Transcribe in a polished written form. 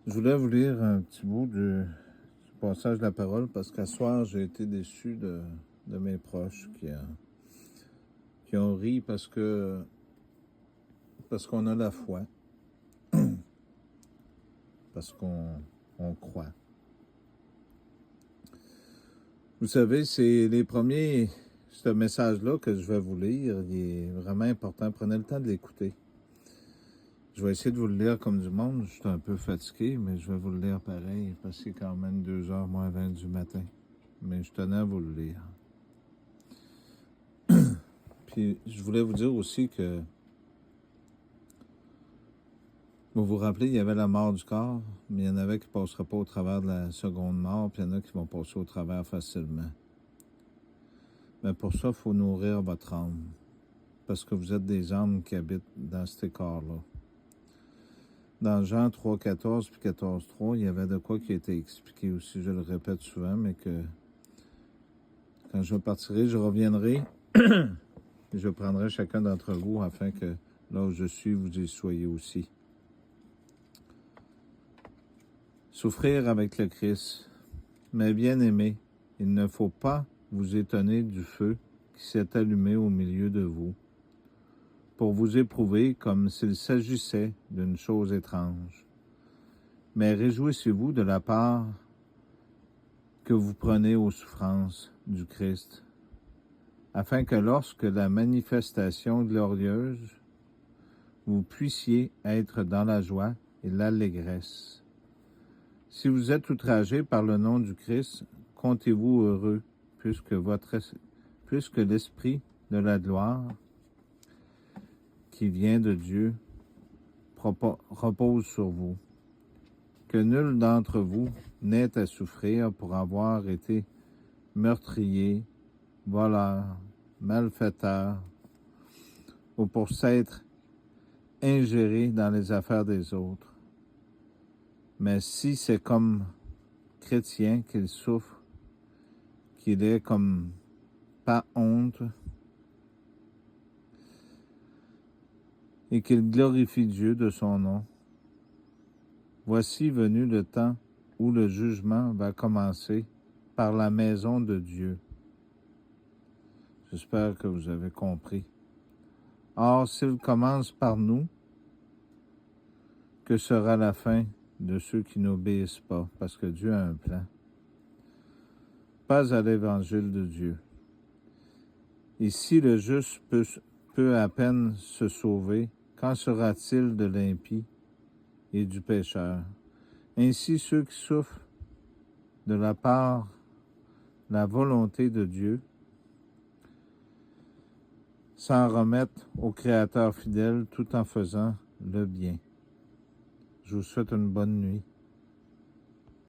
Je voulais vous lire un petit bout du passage de la parole parce qu'à soir, j'ai été déçu de mes proches qui ont ri parce qu'on a la foi, parce qu'on croit. Vous savez, c'est les premiers, ce message-là que je vais vous lire, il est vraiment important. Prenez le temps de l'écouter. Je vais essayer de vous le lire comme du monde. Je suis un peu fatigué, mais je vais vous le lire pareil, parce que c'est quand même 2h moins 20 du matin. Mais je tenais à vous le lire. Puis je voulais vous dire aussi que, vous vous rappelez, il y avait la mort du corps, mais il y en avait qui ne passeraient pas au travers de la seconde mort, puis il y en a qui vont passer au travers facilement. Mais pour ça, il faut nourrir votre âme, parce que vous êtes des âmes qui habitent dans ces corps-là. Dans Jean 3, 14 puis 14, 3, il y avait de quoi qui a été expliqué aussi, je le répète souvent, mais que quand je partirai, je reviendrai et je prendrai chacun d'entre vous afin que là où je suis, vous y soyez aussi. Souffrir avec le Christ. Mais bien-aimés, il ne faut pas vous étonner du feu qui s'est allumé au milieu de vous, pour vous éprouver comme s'il s'agissait d'une chose étrange. Mais réjouissez-vous de la part que vous prenez aux souffrances du Christ, afin que lorsque la manifestation glorieuse, vous puissiez être dans la joie et l'allégresse. Si vous êtes outragés par le nom du Christ, comptez-vous heureux, puisque l'Esprit de la gloire, qui vient de Dieu, repose sur vous. Que nul d'entre vous n'ait à souffrir pour avoir été meurtrier, voleur, malfaiteur, ou pour s'être ingéré dans les affaires des autres. Mais si c'est comme chrétien qu'il souffre, qu'il est comme pas honte, et qu'il glorifie Dieu de son nom, voici venu le temps où le jugement va commencer par la maison de Dieu. J'espère que vous avez compris. Or, s'il commence par nous, que sera la fin de ceux qui n'obéissent pas, parce que Dieu a un plan? Pas à l'évangile de Dieu. Et si le juste peut à peine se sauver, qu'en sera-t-il de l'impie et du pécheur? Ainsi, ceux qui souffrent de la part de la volonté de Dieu s'en remettent au Créateur fidèle tout en faisant le bien. Je vous souhaite une bonne nuit.